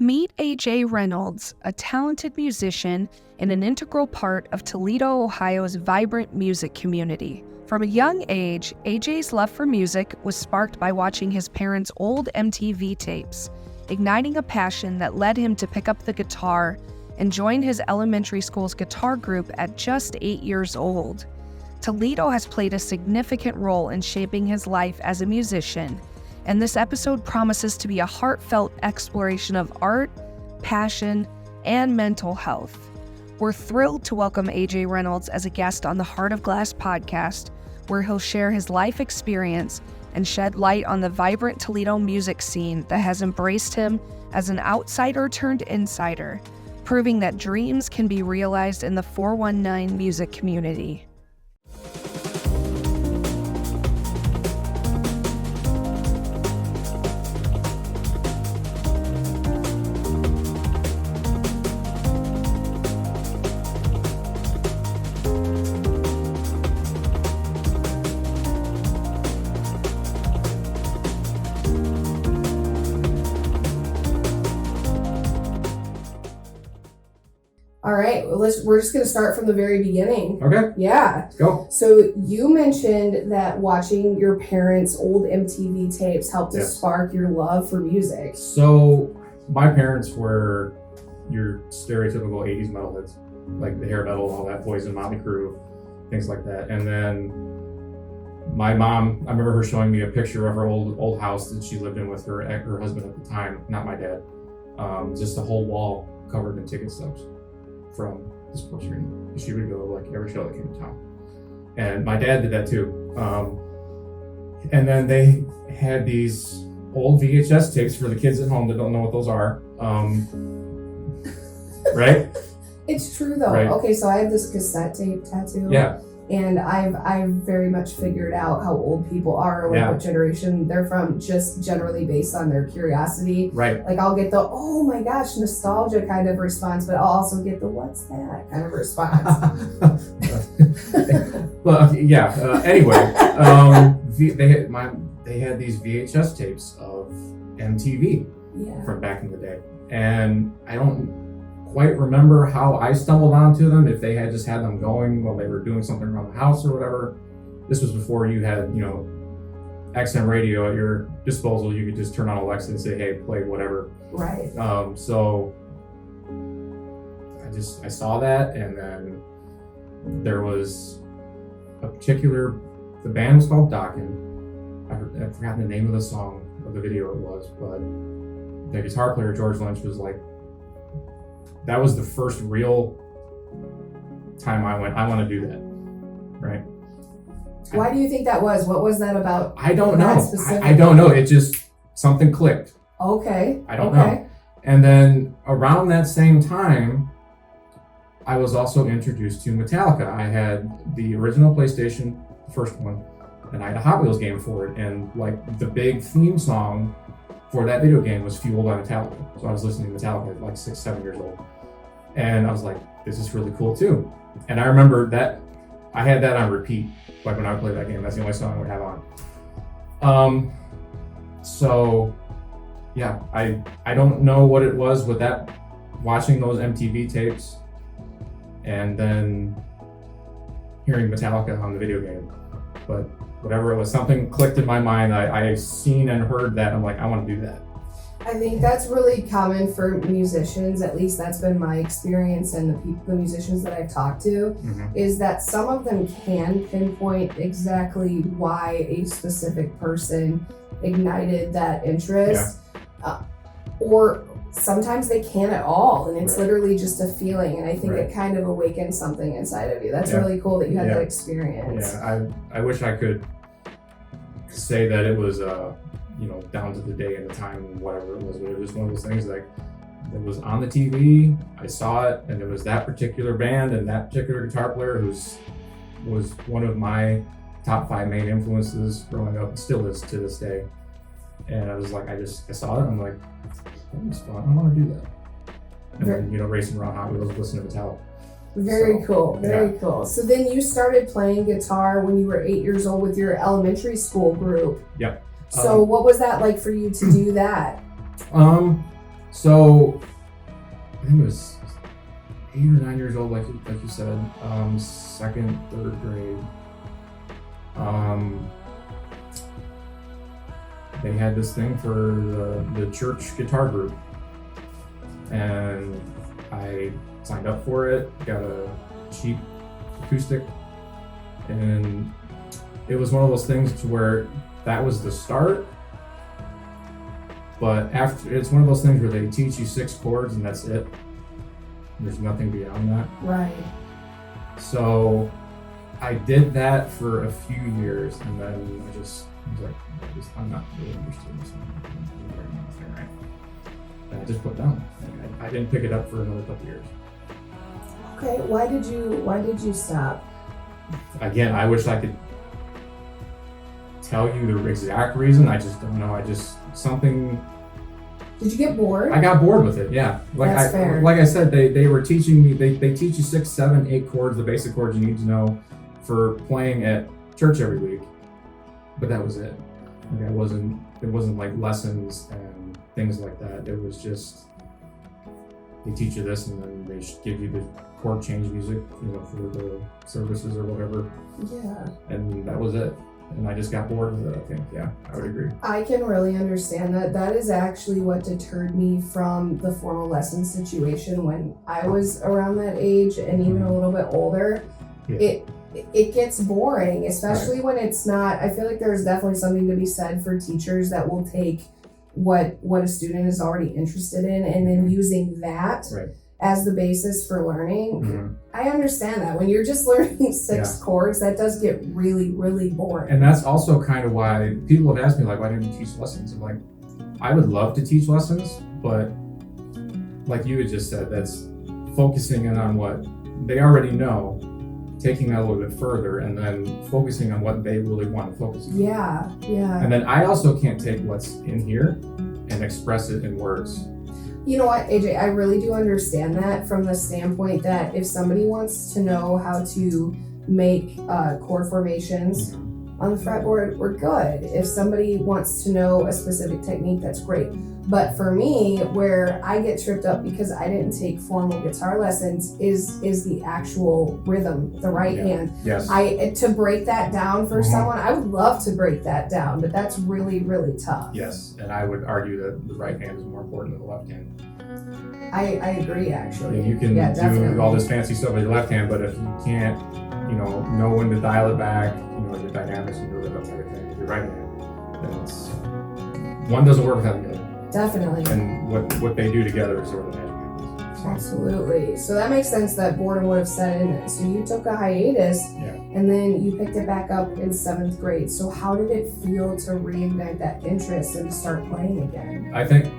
Meet AJ Reynolds, a talented musician and an integral part of Toledo, Ohio's vibrant music community. From a young age, AJ's love for music was sparked by watching his parents' old MTV tapes, igniting a passion that led him to pick up the guitar and join his elementary school's guitar group at just 8 years old. Toledo has played a significant role in shaping his life as a musician, and this episode promises to be a heartfelt exploration of art, passion, and mental health. We're thrilled to welcome AJ Reynolds as a guest on the Heart of Glass podcast, where he'll share his life experience and shed light on the vibrant Toledo music scene that has embraced him as an outsider turned insider, proving that dreams can be realized in the 419 music community. All right, well, we're just going to start from the very beginning. Okay. Yeah. Let's go. So you mentioned that watching your parents' old MTV tapes helped to spark your love for music. So my parents were your stereotypical 80s metalheads, like the hair metal, all that, Poison, Motley Crue, things like that. And then my mom, I remember her showing me a picture of her old house that she lived in with her husband at the time, not my dad. Just a whole wall covered in ticket stubs from the sports arena. She would go like every show that came to town. And my dad did that too. And then they had these old VHS tapes for the kids at home that don't know what those are. Right? It's true though. Right. Okay, so I have this cassette tape tattoo. Yeah. And I've very much figured out how old people are, like what generation they're from, just generally based on their curiosity. Right. Like I'll get the, oh my gosh, nostalgia kind of response, but I'll also get the, what's that kind of response. Well, yeah. Anyway, they had these VHS tapes of MTV from back in the day, and I don't quite remember how I stumbled onto them, if they had just had them going while they were doing something around the house or whatever. This was before you had, XM radio at your disposal. You could just turn on Alexa and say, hey, play whatever. Right. So I saw that, and then there was a the band was called Dokken. I forgot the name of the song or the video it was, but the guitar player, George Lynch, was like, that was the first real time I went, I want to do that, right? Why do you think that was? What was that about? I don't know. I don't know. It just, something clicked. Okay. I don't know. And then around that same time, I was also introduced to Metallica. I had the original PlayStation, the first one, and I had a Hot Wheels game for it. And like the big theme song for that video game was Fueled by Metallica. So I was listening to Metallica at like 6, 7 years old. And I was like, this is really cool too. And I remember that I had that on repeat, like when I would play that game. That's the only song I would have on. So yeah, I don't know what it was with that, watching those MTV tapes and then hearing Metallica on the video game. But whatever it was, something clicked in my mind. I seen and heard that. I'm like, I want to do that. I think that's really common for musicians, at least that's been my experience, and the musicians that I've talked to, is that some of them can pinpoint exactly why a specific person ignited that interest, or sometimes they can't at all, and it's literally just a feeling, and I think it kind of awakens something inside of you. That's really cool that you had that experience. Yeah, I wish I could say that it was down to the day and the time and whatever it was, but it was one of those things like it was on the TV, I saw it, and it was that particular band and that particular guitar player was one of my top 5 main influences growing up, and still is to this day. And I was like, I saw it, and I'm like, that was fun, I want to do that. And then, racing around Hot Wheels, listening to Metallica. Very cool. So then you started playing guitar when you were 8 years old with your elementary school group. Yep. So what was that like for you to do that? So I think it was 8 or 9 years old, like you said, second, third grade. They had this thing for the church guitar group, and I signed up for it, got a cheap acoustic, and it was one of those things to where that was the start. But after, it's one of those things where they teach you 6 chords and that's it. There's nothing beyond that. Right. So I did that for a few years, and then I was like, I'm not really interested in this one. Right. And I just put it down. I didn't pick it up for another couple years. Okay, why did you stop? Again, I wish I could tell you the exact reason. I just don't know. Something. Did you get bored? I got bored with it. Yeah. That's fair. Like I said, they were teaching me. They teach you 6, 7, 8 chords, the basic chords you need to know for playing at church every week. But that was it. Like it wasn't like lessons and things like that. It was just they teach you this, and then they give you the chord change music, for the services or whatever. Yeah. And that was it. And I just got bored with it, I think. Yeah, I would agree. I can really understand that. That is actually what deterred me from the formal lesson situation when I was around that age and even a little bit older. Yeah. It gets boring, especially when it's not. I feel like there's definitely something to be said for teachers that will take what a student is already interested in and then using that as the basis for learning. Mm-hmm. I understand that. When you're just learning 6 chords, that does get really, really boring. And that's also kind of why people have asked me, like, why didn't you teach lessons? I'm like, I would love to teach lessons, but like you had just said, that's focusing in on what they already know, taking that a little bit further, and then focusing on what they really want to focus on. Yeah. And then I also can't take what's in here and express it in words. You know what, AJ, I really do understand that from the standpoint that if somebody wants to know how to make chord formations on the fretboard, we're good. If somebody wants to know a specific technique, that's great. But for me, where I get tripped up because I didn't take formal guitar lessons is the actual rhythm, the right hand. Yes. To break that down for someone, I would love to break that down, but that's really, really tough. Yes, and I would argue that the right hand is more important than the left hand. I agree, actually. You can definitely do all this fancy stuff with your left hand, but if you can't, know when to dial it back, your dynamics and everything with your right hand, then it's one doesn't work without the other. Definitely. And what they do together is sort of the magic happens. So. Absolutely. So that makes sense that boredom would have set in. So you took a hiatus, and then you picked it back up in 7th grade. So how did it feel to reignite that interest and start playing again? I think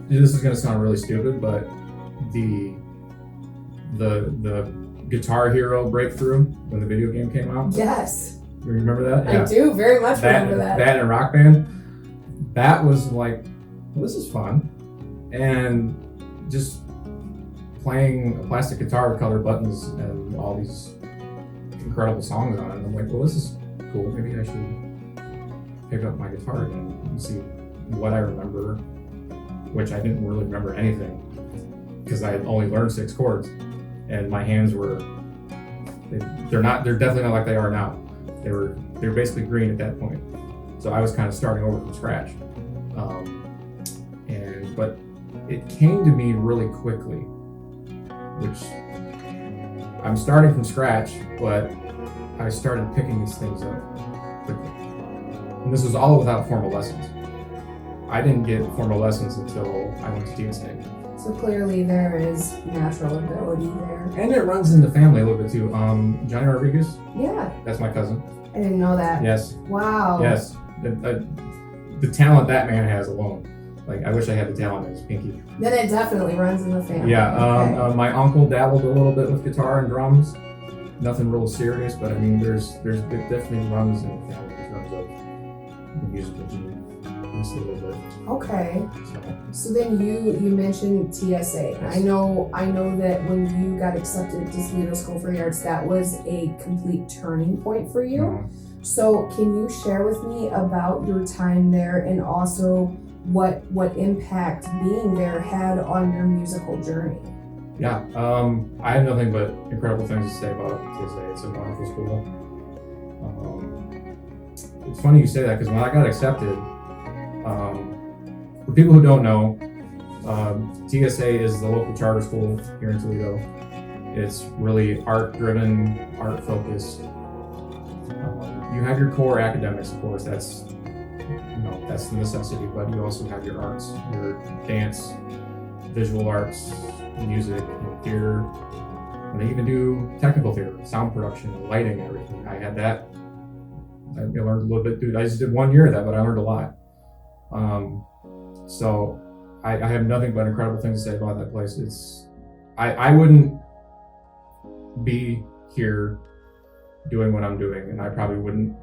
this is going to sound really stupid, but the Guitar Hero breakthrough when the video game came out. Yes. You remember that? Yeah. I do very much remember that. That and Rock Band. That was like, well, this is fun. And just playing a plastic guitar with colored buttons and all these incredible songs on it. And I'm like, well, this is cool. Maybe I should pick up my guitar again and see what I remember, which I didn't really remember anything because I had only learned 6 chords. And my hands were, they're definitely not like they are now. They were basically green at that point. So I was kind of starting over from scratch. But it came to me really quickly, which I'm starting from scratch, but I started picking these things up quickly. And this was all without formal lessons. I didn't get formal lessons until I went to TSA. So clearly there is natural ability there. And it runs in the family a little bit too. Johnny Rodriguez? Yeah. That's my cousin. I didn't know that. Yes. Wow. Yes. The talent that man has alone. Like, I wish I had the talent as Pinky. Then it definitely runs in the family. Yeah. Okay. My uncle dabbled a little bit with guitar and drums. Nothing real serious, but I mean, it definitely runs in the family in terms of the musical gene. Just a little bit. Okay. So then you mentioned TSA. Yes. I know that when you got accepted to Toledo School for the Arts, that was a complete turning point for you. So can you share with me about your time there and also what impact being there had on your musical journey. Yeah, I have nothing but incredible things to say about TSA. It's a wonderful school. It's funny you say that because when I got accepted, for people who don't know, TSA is the local charter school here in Toledo. It's really art-driven, art-focused. You have your core academics, of course. That's the necessity. But you also have your arts, your dance, visual arts, music, and theater. And they even do technical theater, sound production, and lighting, and everything. I had that. I learned a little bit. Dude, I just did 1 year of that, but I learned a lot. So I have nothing but incredible things to say about that place. I wouldn't be here doing what I'm doing, and I probably wouldn't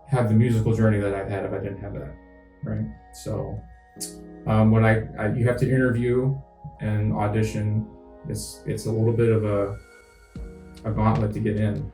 have the musical journey that I've had if I didn't have that, right? So when you have to interview and audition, it's a little bit of a gauntlet to get in.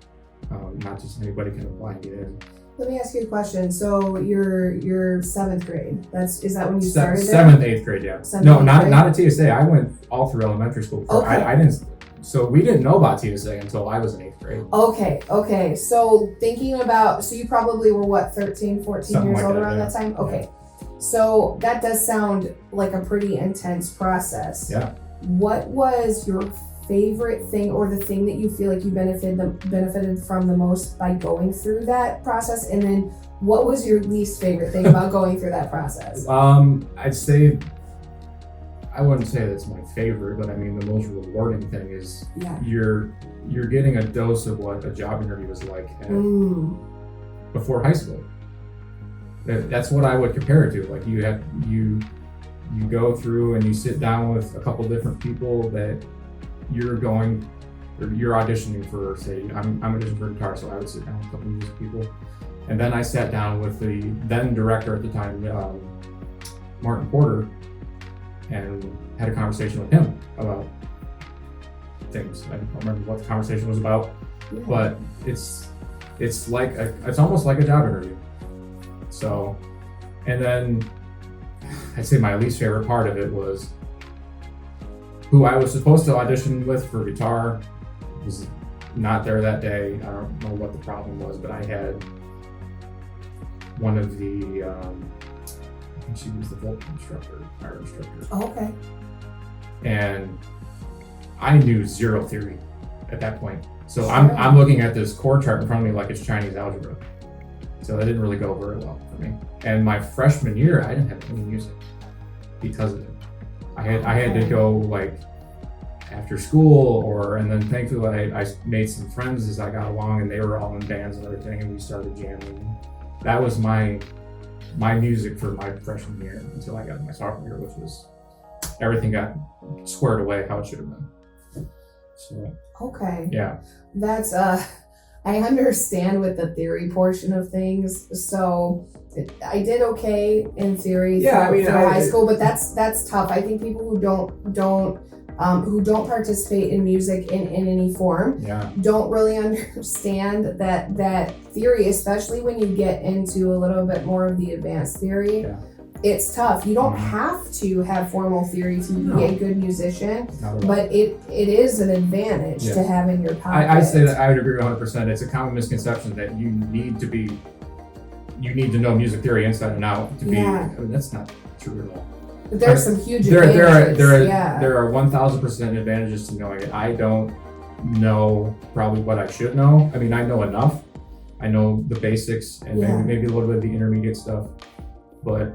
Not just anybody can apply and get in. Let me ask you a question. So you're seventh grade. Is that when you started? Seventh, eighth grade, yeah. Not at TSA. I went all through elementary school. Okay. I didn't. So we didn't know about TSA until I was in eighth grade. Okay. So thinking about, so you probably were what, 13, 14 Something years like old that, around yeah. that time? Okay. So that does sound like a pretty intense process. Yeah. What was your favorite thing, or the thing that you feel like you benefited from the most by going through that process? And then what was your least favorite thing about going through that process? I'd say, I wouldn't say that's my favorite, but I mean the most rewarding thing is you're getting a dose of what a job interview is like before high school. That's what I would compare it to. Like you go through and you sit down with a couple different people that you're auditioning for. Say I'm auditioning for guitar, so I would sit down with a couple of music people, and then I sat down with the then director at the time, Martin Porter, and had a conversation with him about things. I don't remember what the conversation was about, but it's almost like a job interview. So, and then I'd say my least favorite part of it was who I was supposed to audition with for guitar was not there that day. I don't know what the problem was, but I had one of the I think she was the vocal instructor, choir instructor. Oh, okay. And I knew zero theory at that point. So I'm looking at this chord chart in front of me like it's Chinese algebra. So that didn't really go very well for me. And my freshman year, I didn't have any music because of it. I had to go like after school, and then thankfully I made some friends as I got along, and they were all in bands and everything, and we started jamming. That was my music for my freshman year until I got to my sophomore year, which was everything got squared away how it should have been. So okay, yeah, that's I understand with the theory portion of things. So I did okay in theory for high school, but that's tough. I think people who don't participate in music in any form don't really understand that theory, especially when you get into a little bit more of the advanced theory. Yeah. It's tough. You don't have to have formal theory to be a good musician, but it is an advantage to have in your pocket. I'd say that I would agree 100%. It's a common misconception that you need to know music theory inside and out to be. I mean, that's not true at all. But there are some huge advantages. There are 1,000% advantages to knowing it. I don't know probably what I should know. I mean, I know enough. I know the basics and maybe a little bit of the intermediate stuff. But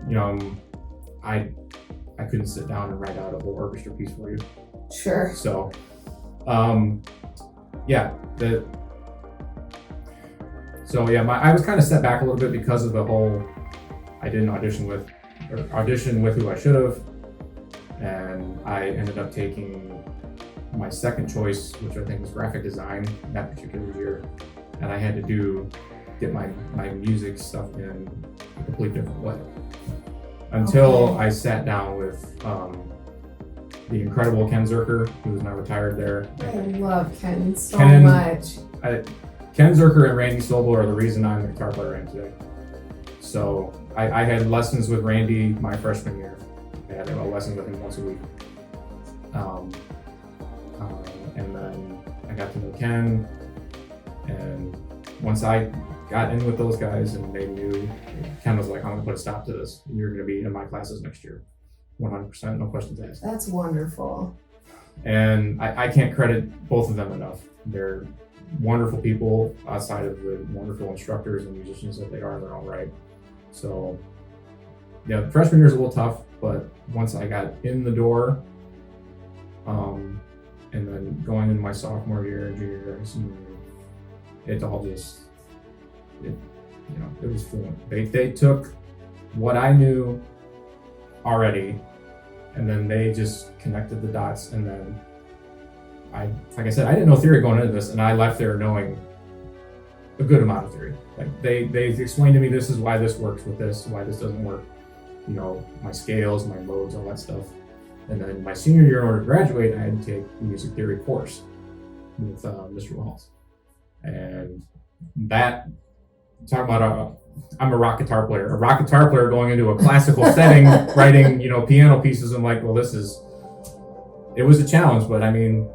I couldn't sit down and write out a whole orchestra piece for you. Sure. So, I was kind of set back a little bit because of the whole. I didn't audition with who I should have, and I ended up taking my second choice, which I think was graphic design that particular year, and I had to get my music stuff in a completely different way. Until I sat down with the incredible Ken Zerker, who is now retired there. I love Ken so much. Ken Zerker and Randy Sobel are the reason I'm the guitar player I am today. So I had lessons with Randy my freshman year. I had lessons with him once a week. And then I got to know Ken, and once I got in with those guys and they knew, Ken was like, I'm gonna put a stop to this. You're gonna be in my classes next year. 100%, no questions asked. That's wonderful. And I can't credit both of them enough. They're wonderful people outside of the wonderful instructors and musicians that they are in their own right. So yeah, the freshman year is a little tough, but once I got in the door, and then going into my sophomore year, junior year, and senior year, it all just, it was fluent. They took what I knew already, and then they just connected the dots. And then like I said, I didn't know theory going into this, and I left there knowing a good amount of theory. Like they explained to me, this is why this works with this, why this doesn't work. My scales, my modes, all that stuff. And then my senior year, in order to graduate, I had to take a music theory course with Mr. Wells. And that, talk about I'm a rock guitar player. A rock guitar player going into a classical setting, writing, piano pieces. I'm like, well, it was a challenge, but I mean,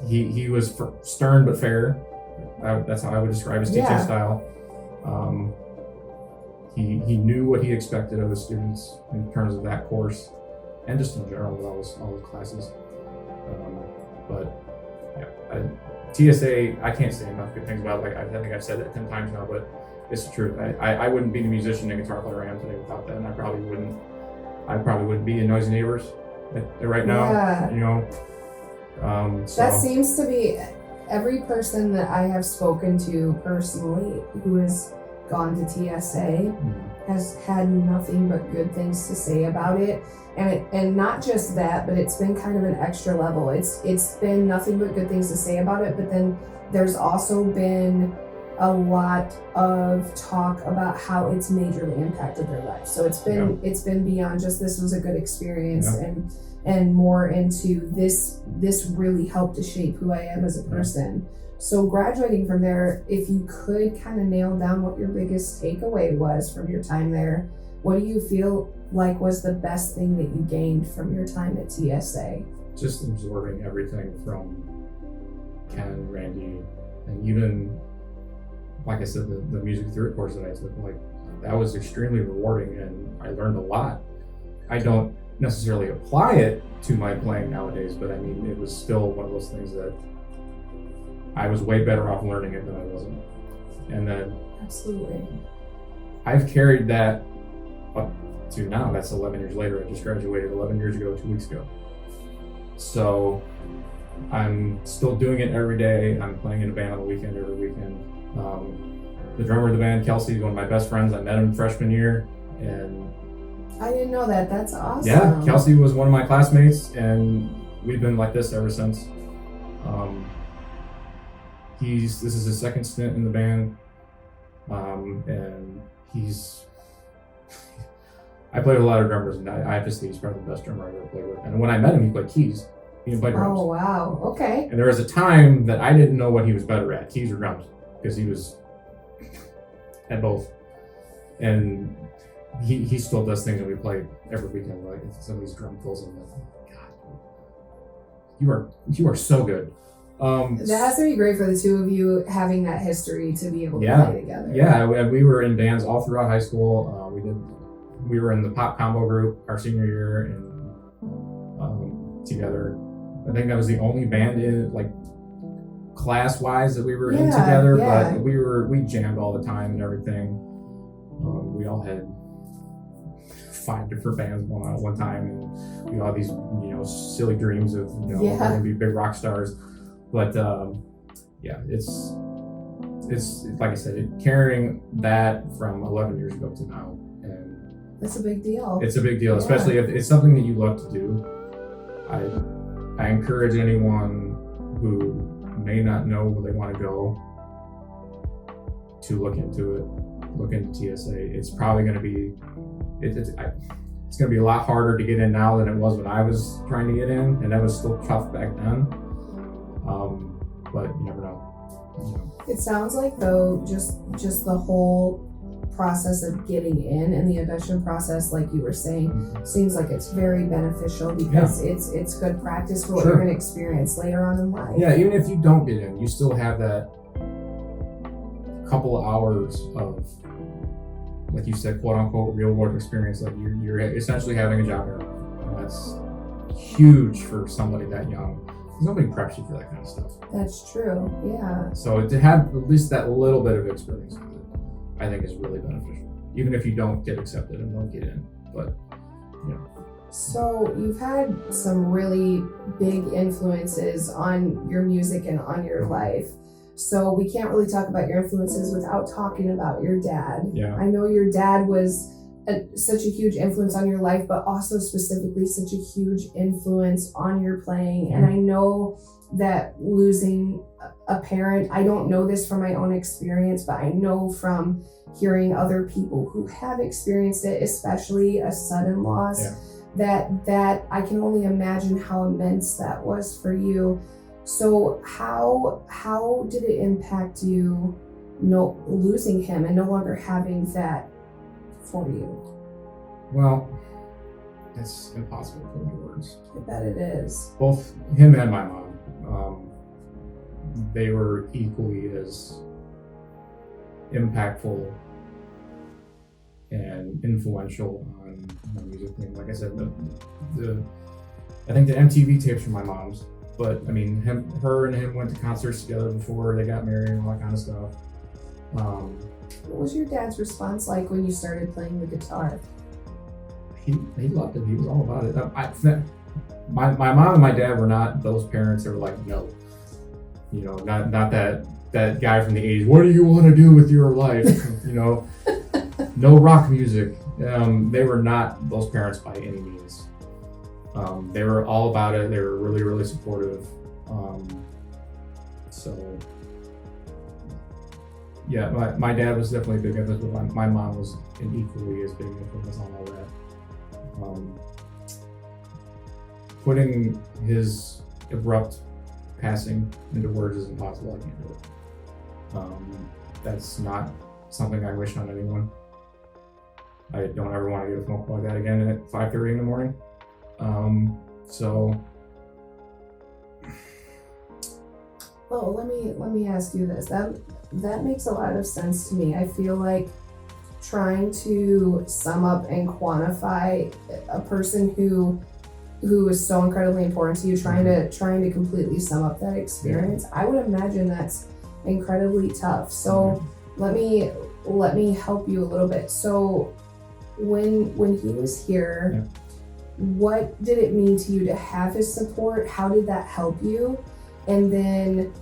he was stern but fair. That's how I would describe his teaching style. He knew what he expected of his students in terms of that course, and just in general with all his classes. But yeah, TSA, I can't say enough good things about it. Like, I think I've said it 10 times now, but it's the truth. I wouldn't be the musician and guitar player I am today without that, and I probably wouldn't be in Noisy Neighbors right now. That seems to be every person that I have spoken to personally who has gone to TSA has had nothing but good things to say about it. And not just that, but it's been kind of an extra level. It's been nothing but good things to say about it, but then there's also been a lot of talk about how it's majorly impacted their life. So it's been beyond just this was a good experience and more into this really helped to shape who I am as a person. So graduating from there, if you could kind of nail down what your biggest takeaway was from your time there, what do you feel like was the best thing that you gained from your time at TSA? Just absorbing everything from Ken, Randy, and even, like I said, the music theory course that I took, that was extremely rewarding, and I learned a lot. I don't necessarily apply it to my playing nowadays, but I mean, it was still one of those things that I was way better off learning it than I wasn't. And then absolutely, I've carried that up to now. That's 11 years later. I just graduated 11 years ago, 2 weeks ago. So I'm still doing it every day. I'm playing in a band on the weekend, every weekend. The drummer of the band, Kelsey, is one of my best friends. I met him freshman year, and I didn't know that. That's awesome. Yeah, Kelsey was one of my classmates, and we've been like this ever since. This is his second stint in the band, and I played with a lot of drummers, and I have to say he's probably the best drummer I've ever played with. And when I met him, he played keys. He didn't play drums. Oh, wow. Okay. And there was a time that I didn't know what he was better at, keys or drums, because he was at both. And he still does things when we play every weekend, like some of these drum fills, and I'm like, God, you are so good. That has to be great for the two of you having that history to be able to play together. Yeah, we were in bands all throughout high school. We were in the pop combo group our senior year, and together. I think that was the only band in class wise that we were in together. Yeah. But we jammed all the time and everything. We all had 5 different bands going on at one time, and we all had these silly dreams of we're gonna be big rock stars. But it's like I said, carrying that from 11 years ago to now, and that's a big deal. It's a big deal, especially if it's something that you love to do. I encourage anyone who may not know where they want to go to look into it. Look into TSA. It's probably going to be it's going to be a lot harder to get in now than it was when I was trying to get in, and that was still tough back then. But you never know. It sounds like though, just the whole process of getting in and the audition process, like you were saying, seems like it's very beneficial because it's good practice for what you're going to experience later on in life. Yeah, even if you don't get in, you still have that couple of hours of, like you said, quote unquote, real world experience. Like you're essentially having a job. And that's huge for somebody that young. Nobody preps you for that kind of stuff. That's true, yeah. So to have at least that little bit of experience with it, I think is really beneficial. Even if you don't get accepted and don't get in, but So you've had some really big influences on your music and on your life. So we can't really talk about your influences without talking about your dad. Yeah. I know your dad was such a huge influence on your life, but also specifically such a huge influence on your playing. And I know that losing a parent, I don't know this from my own experience, but I know from hearing other people who have experienced it, especially a sudden loss, that I can only imagine how immense that was for you. So how did it impact you, losing him and no longer having that for you? Well, it's impossible to put into words. I bet it is. Both him and my mom, they were equally as impactful and influential on my music. I mean, like I said, I think the MTV tapes were my mom's, but I mean, her and him went to concerts together before they got married and all that kind of stuff. What was your dad's response like when you started playing the guitar? He loved it. He was all about it. My mom and my dad were not those parents that were like, no, not that guy from the 80s. What do you want to do with your life? No rock music. They were not those parents by any means. They were all about it. They were really, really supportive. Yeah, my dad was definitely a big influence, but my mom was an equally as big influence on all that. Putting his abrupt passing into words is impossible. I can't do it. That's not something I wish on anyone. I don't ever want to get a phone call like that again at 5:30 in the morning. Well, let me ask you this. That makes a lot of sense to me. I feel like trying to sum up and quantify a person who is so incredibly important to you, trying to completely sum up that experience, I would imagine that's incredibly tough. So let me help you a little bit. So when he was here, what did it mean to you to have his support? How did that help you? And then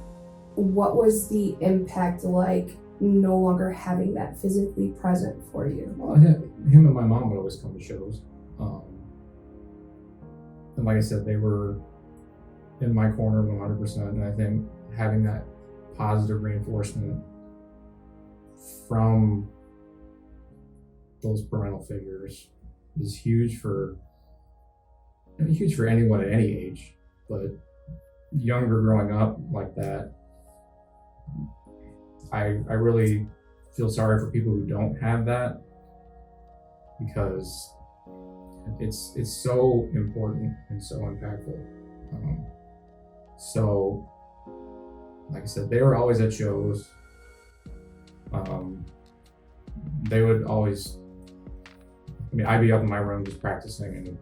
what was the impact like no longer having that physically present for you? Well, him and my mom would always come to shows. And like I said, they were in my corner 100%. And I think having that positive reinforcement from those parental figures is huge for anyone at any age, but younger growing up like that, I really feel sorry for people who don't have that, because it's so important and so impactful. So like I said, they were always at shows. They would always, I'd be up in my room just practicing, and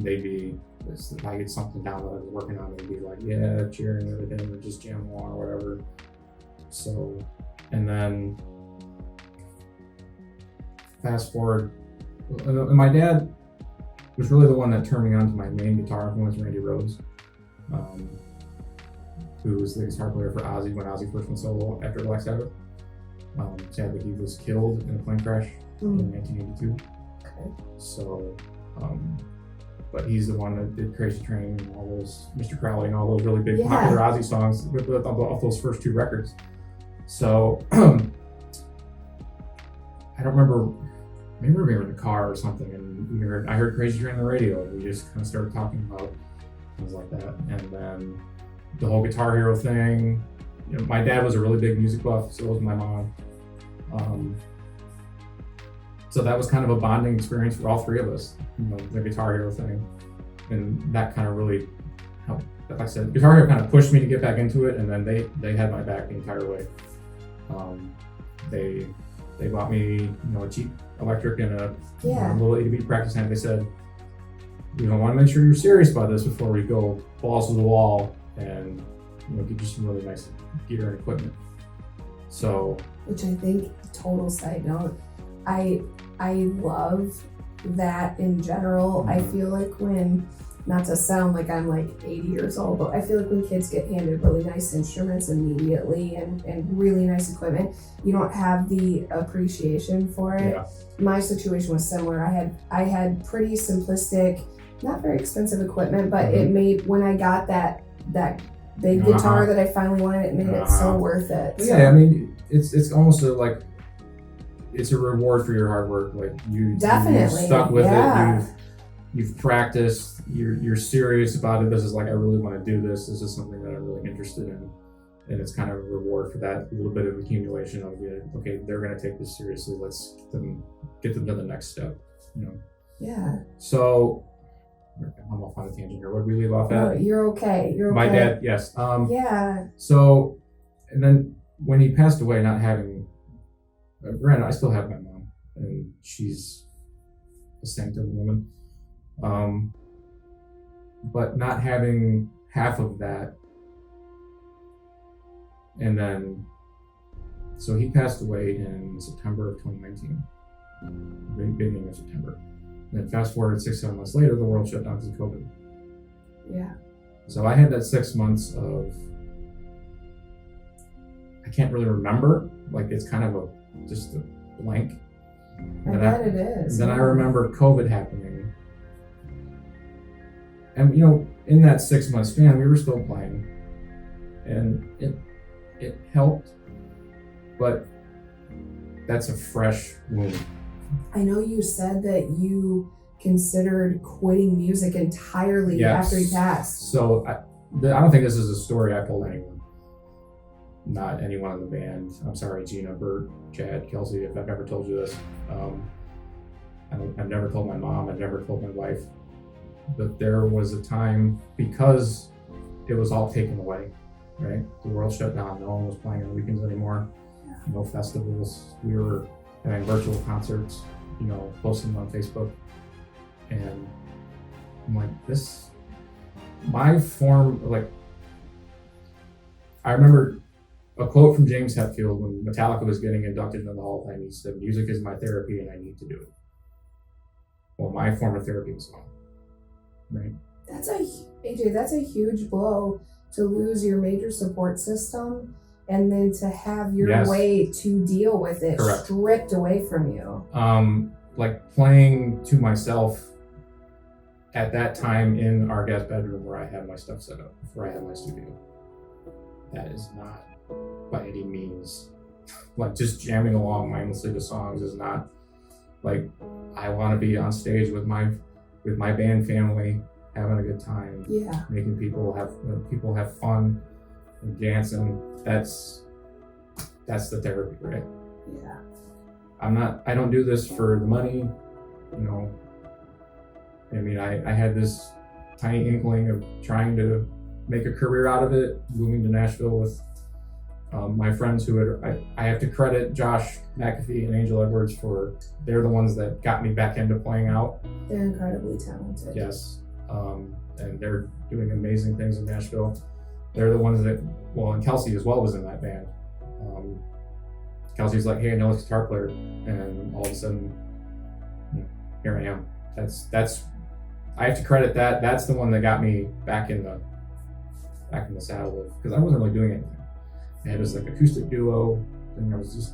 they'd be, if I get something down that I was working on, they'd be like, yeah, cheering and everything, or just jamming along or whatever. So, and then fast forward, and my dad was really the one that turned me on to my main guitar influence, Randy Rhoads, who was the guitar player for Ozzy when Ozzy first went solo after Black Sabbath. Sadly, he was killed in a plane crash in 1982. Okay. So, but he's the one that did Crazy Train and all those, Mr. Crowley and all those really big popular Ozzy songs off those first two records. So, I don't remember, maybe we were in the car or something, and I heard Crazy Train on the radio, and we just kind of started talking about things like that. And then the whole Guitar Hero thing, my dad was a really big music buff, so was my mom. So that was kind of a bonding experience for all three of us, the Guitar Hero thing. And that kind of really helped. Like I said, Guitar Hero kind of pushed me to get back into it, and then they had my back the entire way. They bought me, a cheap electric and a little A-to-B practice amp. They said, we want to make sure you're serious about this before we go balls to the wall and get you some really nice gear and equipment. So, which I think, total side note, I love that in general. I feel like when, not to sound like I'm like 80 years old, but I feel like when kids get handed really nice instruments immediately and really nice equipment, you don't have the appreciation for it. Yeah. My situation was similar. I had pretty simplistic, not very expensive equipment, but it made, when I got that big guitar that I finally wanted, it made it so worth it. So. Yeah, I mean, it's almost like it's a reward for your hard work. Like you stuck with it. You've practiced. You're serious about it. This is like, I really want to do this. This is something that I'm really interested in, and it's kind of a reward for that little bit of accumulation of okay, they're going to take this seriously. Let's get them to the next step. Yeah. So I'm off on a tangent here. What did we leave off at? No, you're okay. My dad, yes. Yeah. So, and then when he passed away, not having, granted, I still have my mom, and she's a saint of a woman. But not having half of that, and then, so he passed away in September of 2019, beginning of September. And then fast forward 6-7 months later, the world shut down because of COVID. Yeah. So I had that 6 months of, I can't really remember, like it's kind of just a blank. I bet it is. Then I remember COVID happening. And in that 6 month span, we were still playing, and it helped, but that's a fresh wound. I know you said that you considered quitting music entirely after he passed. So I don't think this is a story I told anyone, not anyone in the band. I'm sorry, Gina, Bert, Chad, Kelsey, if I've ever told you this. I've never told my mom. I've never told my wife. But there was a time, because it was all taken away, right? The world shut down. No one was playing on weekends anymore. No festivals. We were having virtual concerts, posting them on Facebook. And I'm like, my form, like, I remember a quote from James Hetfield when Metallica was getting inducted into the Hall of Fame. He said, "Music is my therapy and I need to do it." Well, my form of therapy was gone. Right. That's a huge blow to lose your major support system, and then to have your way to deal with it stripped away from you. Like playing to myself at that time in our guest bedroom where I had my stuff set up, before I had my studio. That is not by any means, like just jamming along mindlessly to songs is not, like, I want to be on stage with my band family, having a good time, making people have fun and dancing. That's the therapy, right? Yeah. I don't do this for the money, I mean, I had this tiny inkling of trying to make a career out of it, moving to Nashville with my friends who I have to credit Josh McAfee and Angel Edwards they're the ones that got me back into playing out. They're incredibly talented. Yes. And they're doing amazing things in Nashville. They're the ones that, and Kelsey as well was in that band. Kelsey's like, "Hey, I know this guitar player," and all of a sudden, here I am. That's I have to credit that. That's the one that got me back in the saddle, because I wasn't really doing anything. I had this like acoustic duo, and I was just,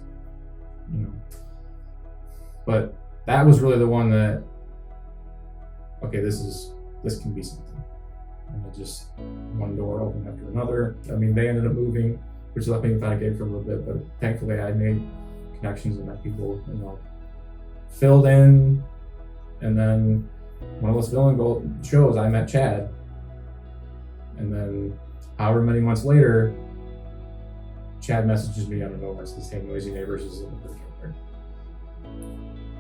but that was really the one that, okay, this can be something. And it just, one door opened after another. I mean, they ended up moving, which left me without a gig for a little bit, but thankfully I made connections and met people, filled in. And then one of those filling shows, I met Chad. And then however many months later, Chad messages me out of nowhere and says, "Hey, Noisy Neighbors is in the virtual there."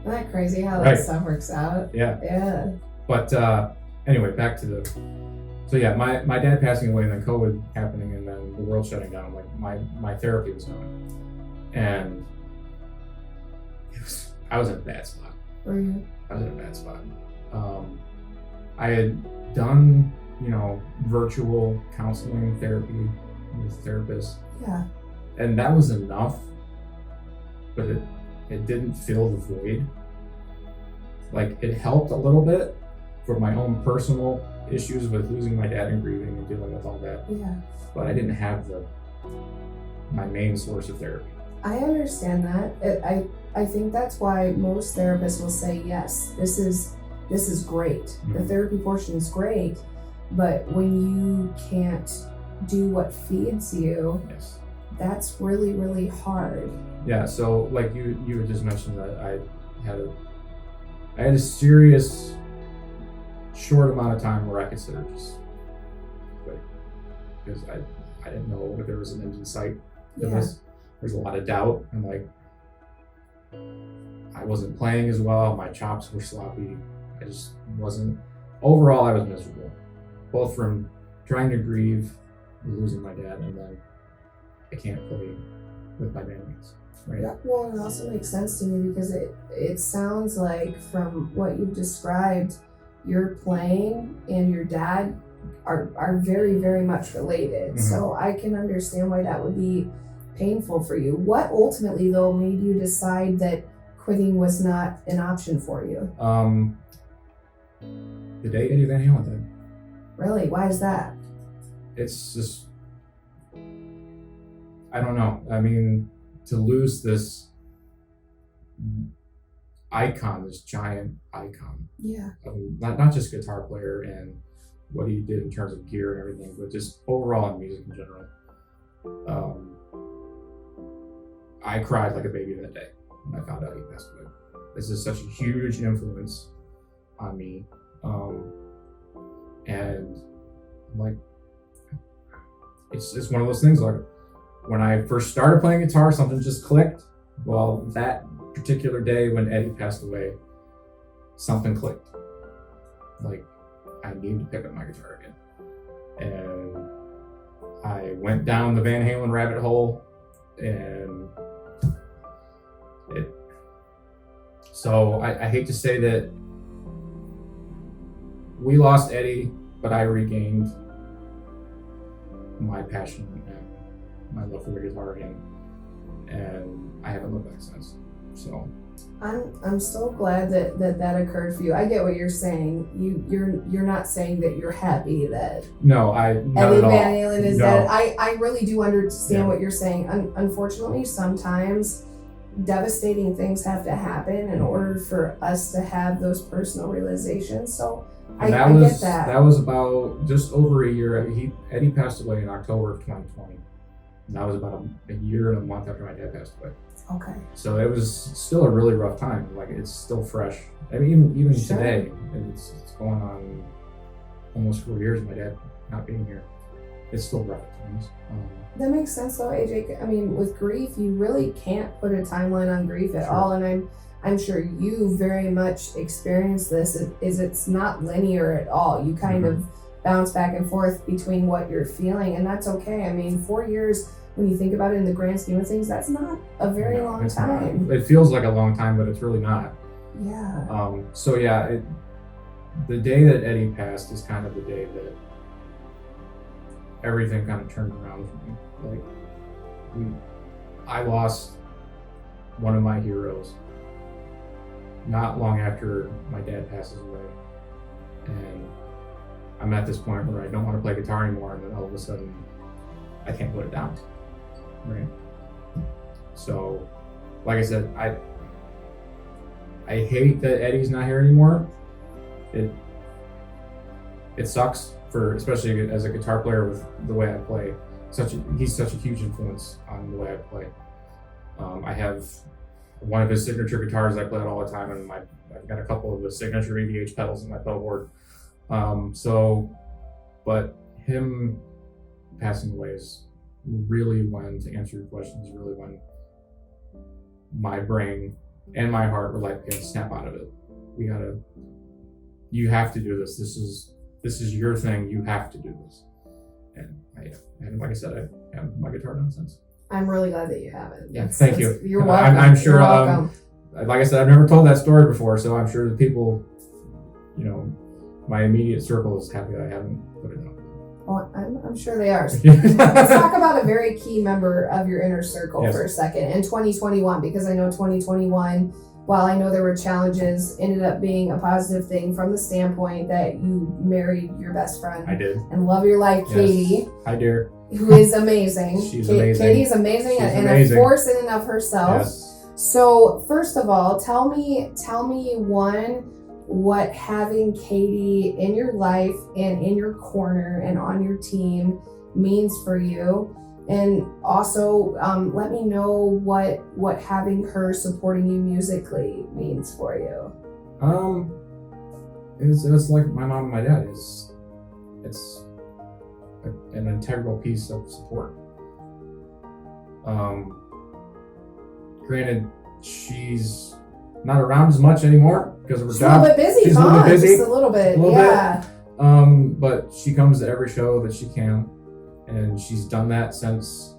Isn't that crazy how Right. that stuff works out? Yeah. Yeah. But anyway, back to the. So yeah, my dad passing away and then COVID happening and then the world shutting down. Like my therapy was gone, and I was in a bad spot. Were you? I was in a bad spot. I had done, virtual counseling therapy with therapists, Yeah. and that was enough, but it didn't fill the void. Like, it helped a little bit for my own personal issues with losing my dad and grieving and dealing with all that, Yeah. but I didn't have my main source of therapy. I understand that. I think that's why most therapists will say, yes, this is great. The Mhm. therapy portion is great, but when you can't do what feeds you, Yes. that's really, really hard. Yeah. So, like you had just mentioned that I had a serious short amount of time where I considered just quit because I didn't know if there was an end in sight to Yeah. this. There's a lot of doubt, and like I wasn't playing as well. My chops were sloppy. I just wasn't. Overall, I was miserable, both from trying to grieve, losing my dad, and then I can't play with my bandmates. Right? Yeah, well, it also makes sense to me because it sounds like from what you've described, your playing and your dad are very, very much related. Mhm. So I can understand why that would be painful for you. What ultimately, though, made you decide that quitting was not an option for you? The day Eddie Van Halen died. Really? Why is that? It's just, I don't know. I mean, to lose this icon, this giant icon, Yeah. not just guitar player and what he did in terms of gear and everything, but just overall in music in general. I cried like a baby that day when I found out he passed away. This is such a huge influence on me. And I'm like, it's one of those things, like when I first started playing guitar, something just clicked. Well, that particular day when Eddie passed away, something clicked. Like, I need to pick up my guitar again. And I went down the Van Halen rabbit hole, and so I hate to say that we lost Eddie, but I regained my passion and my love for the guitar again, and I haven't looked back since. So I'm so glad that occurred for you. I get what you're saying. You're not saying that you're happy that no, not Eddie at all. Van Halen is No. dead. I really do understand Yeah. what you're saying. Unfortunately, sometimes devastating things have to happen in order for us to have those personal realizations. So I get that. That was about just over a year. Eddie passed away in October of 2020. And that was about a year and a month after my dad passed away. Okay. So it was still a really rough time. Like, it's still fresh. I mean, even Sure. today, it's going on almost 4 years of my dad not being here. It's still rough at times. That makes sense though, AJ. I mean, with grief, you really can't put a timeline on grief at Sure. all. And I'm sure you very much experience this. It's not linear at all. You kind of bounce back and forth between what you're feeling, and that's okay. I mean, 4 years, when you think about it in the grand scheme of things, that's not a very No, long it's not. time. It feels like a long time, but it's really not. Yeah. So yeah, the day that Eddie passed is kind of the day that everything kind of turned around for me. Like, I lost one of my heroes not long after my dad passes away, and I'm at this point where I don't want to play guitar anymore, and then all of a sudden I can't put it down. Right? So, like I said, I hate that Eddie's not here anymore. It sucks, especially as a guitar player with the way I play. He's such a huge influence on the way I play. I have one of his signature guitars I play it all the time, and I've got a couple of the signature AVH pedals in my pedal board. But him passing away is really when, to answer your question, is really when my brain and my heart were like, okay, snap out of it. You have to do this. This is your thing. You have to do this. And like I said, I have my guitar done since. I'm really glad that you have it. Yeah, thank you. You're welcome. I'm sure. You're welcome. Like I said, I've never told that story before, so I'm sure the people, my immediate circle is happy that I haven't put it out. Well, I'm sure they are. Let's talk about a very key member of your inner circle for a second. In 2021, because I know 2021, while I know there were challenges, ended up being a positive thing from the standpoint that you married your best friend. I did. And love your life, Katie. Hi, dear. Who is amazing. She's amazing. Katie's amazing and a force in and of herself. Yes. So first of all, tell me what having Katie in your life and in your corner and on your team means for you. And also let me know what having her supporting you musically means for you. It's like my mom and my dad. It's an integral piece of support. Granted, she's not around as much anymore because of her job. A little bit busy, she's a little bit busy. Just a little bit. But she comes to every show that she can, and she's done that since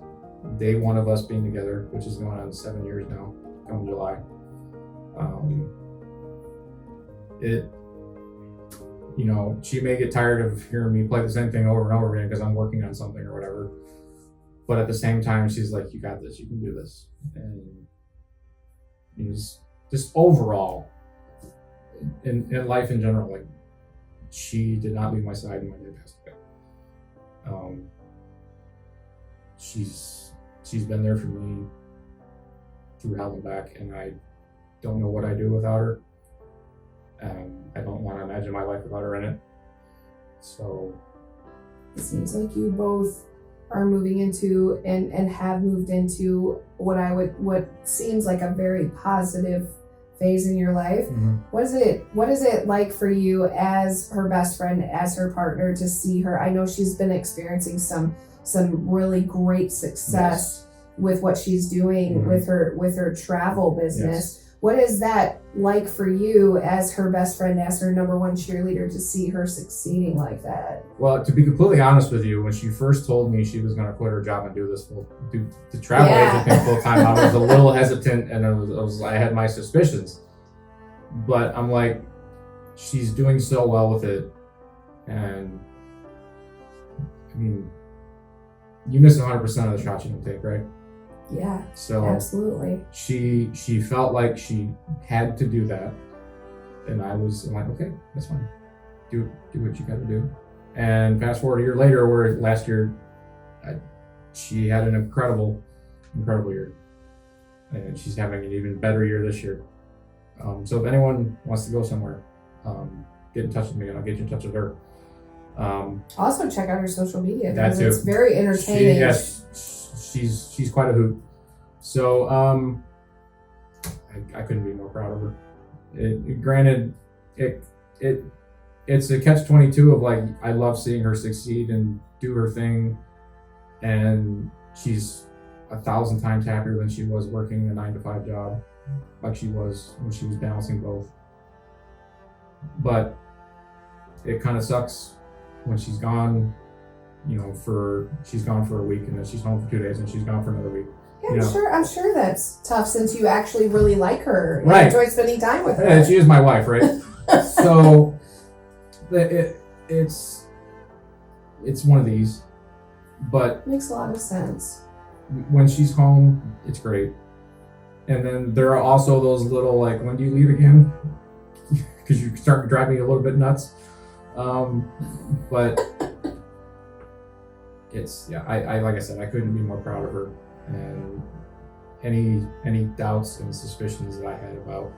day one of us being together, which is going on 7 years now, come July. She may get tired of hearing me play the same thing over and over again because I'm working on something or whatever. But at the same time, she's like, "You got this. You can do this." And just overall, in life in general, like, she did not leave my side when my dad passed away. She's been there for me through hell and back, and I don't know what I'd do without her. I don't want to imagine my life without her in it. So it seems like you both are moving into and have moved into what seems like a very positive phase in your life. Mm-hmm. What is it like for you as her best friend, as her partner, to see her? I know she's been experiencing some really great success with what she's doing with her travel business. What is that like for you as her best friend, as her number one cheerleader, to see her succeeding like that? Well, to be completely honest with you, when she first told me she was going to quit her job and do the travel agent thing full time, I was a little hesitant, and I had my suspicions. But I'm like, she's doing so well with it, and I mean, you miss 100% of the shots you don't take, right? Yeah, so absolutely. She felt like she had to do that, and I'm like, okay, that's fine. Do what you got to do. And fast forward a year later, where last year, she had an incredible year, and she's having an even better year this year. So if anyone wants to go somewhere, get in touch with me, and I'll get you in touch with her. Also, check out her social media because it's very entertaining. She's quite a hoot. So I couldn't be more proud of her. Granted, it's a catch-22 of like, I love seeing her succeed and do her thing, and she's 1,000 times happier than she was working a 9-to-5 job, like she was when she was balancing both. But it kind of sucks when she's gone. She's gone for a week, and then she's home for 2 days, and she's gone for another week. Yeah, I'm sure that's tough, since you actually really like her. You right. enjoy spending time with her. Yeah, she is my wife, right? So it's one of these, but makes a lot of sense. When she's home, it's great. And then there are also those little, like, when do you leave again? Because you start driving me a little bit nuts. But I like I said, I couldn't be more proud of her. And any doubts and suspicions that I had about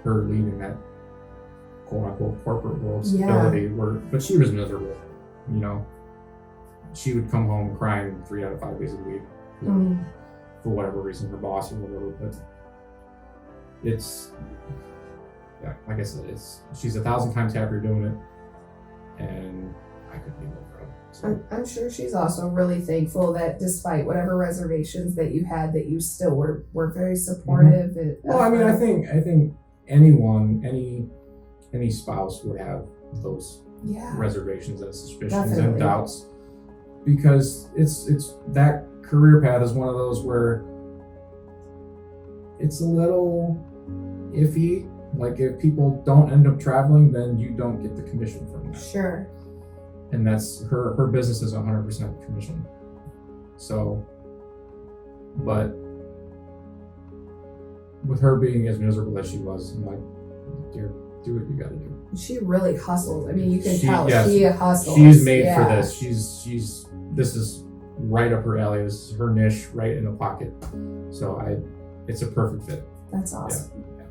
her leaving that quote unquote corporate world stability but she was miserable. She would come home crying 3 out of 5 days a week for whatever reason, her boss or whatever. But like I said, she's 1,000 times happier doing it, and I couldn't be more proud. So. I'm sure she's also really thankful that despite whatever reservations that you had, that you still were very supportive. Mm-hmm. Well, I mean, I think anyone, any spouse would have those reservations and suspicions and doubts, because it's that career path is one of those where it's a little iffy. Like, if people don't end up traveling, then you don't get the commission from that. Sure. And that's her business is 100% commission. So, but with her being as miserable as she was, I'm like, dear, do what you gotta do. She really hustles. I mean, you can tell she hustles. She's made for this. She's this is right up her alley. This is her niche, right in the pocket. So it's a perfect fit. That's awesome. Yeah.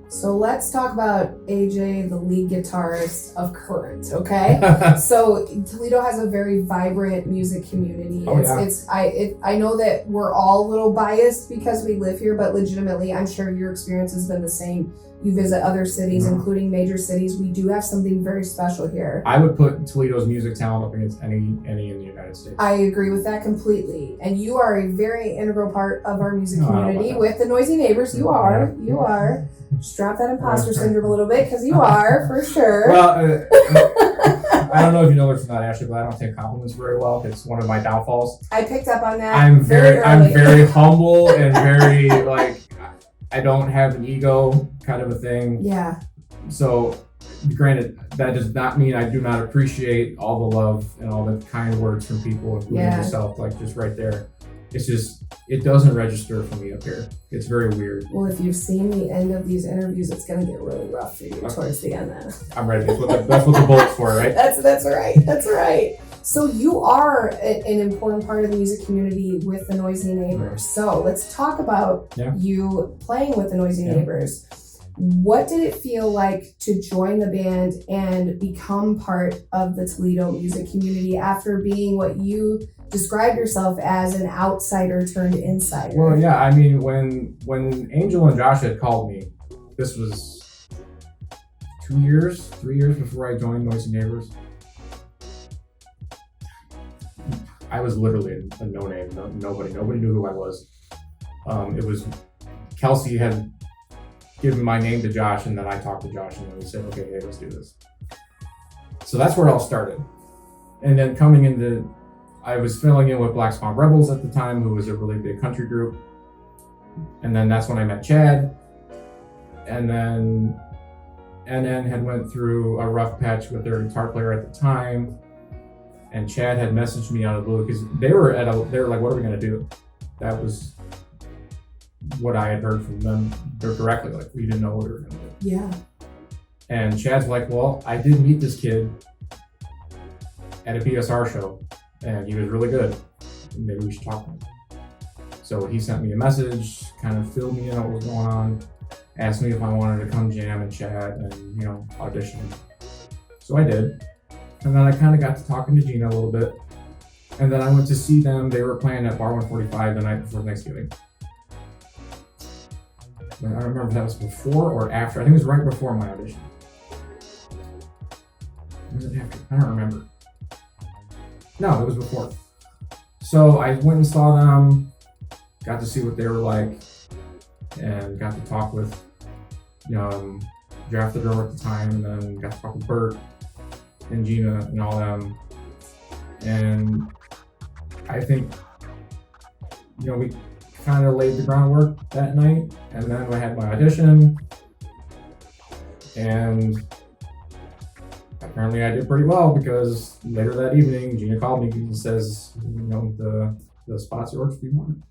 So let's talk about AJ, the lead guitarist of Current, okay? So Toledo has a very vibrant music community. I know that we're all a little biased because we live here, but legitimately, I'm sure your experience has been the same. You visit other cities, including major cities. We do have something very special here. I would put Toledo's music talent up against any in the United States. I agree with that completely. And you are a very integral part of our music community with the Noisy Neighbors. You are. Just drop that imposter syndrome a little bit, because you are, for sure. Well, I don't know if you know this or not, Ashley, but I don't take compliments very well. It's one of my downfalls. I picked up on that. I'm very humble and very, like, I don't have an ego kind of a thing. Yeah. So, granted, that does not mean I do not appreciate all the love and all the kind words from people, including yourself, like, just right there. It's just, it doesn't register for me up here. It's very weird. Well, if you've seen the end of these interviews, it's going to get really rough for you towards the end then. I'm ready. That's what the bullet's for, right? That's right. So you are an important part of the music community with the Noisy Neighbors. So let's talk about you playing with the Noisy Neighbors. What did it feel like to join the band and become part of the Toledo music community after being what you described yourself as, an outsider turned insider? Well, yeah, I mean, when Angel and Josh had called me, this was 3 years before I joined Noisy Neighbors. I was literally a no-name. Nobody knew who I was. It was Kelsey had given my name to Josh, and then I talked to Josh, and then we said, okay, hey, let's do this. So that's where it all started. And then coming into, I was filling in with Black Swan Rebels at the time, who was a really big country group. And then that's when I met Chad. And then NN had went through a rough patch with their guitar player at the time. And Chad had messaged me out of the blue because they were like, what are we gonna do? That was what I had heard from them directly. Like, we didn't know what we were gonna do. Yeah. And Chad's like, well, I did meet this kid at a PSR show, and he was really good. Maybe we should talk to him. So he sent me a message, kind of filled me in on what was going on, asked me if I wanted to come jam and chat and, audition. So I did. And then I kind of got to talking to Gina a little bit. And then I went to see them. They were playing at Bar 145 the night before Thanksgiving. I don't remember if that was before or after. I think it was right before my audition. Was it after? I don't remember. No, it was before. So I went and saw them, got to see what they were like, and got to talk with Jeff, the drummer at the time, and then got to talk with Bert and Gina and all them. And I think, we kind of laid the groundwork that night, and then I had my audition, and apparently I did pretty well, because later that evening Gina called me and says, the spots are what you wanted.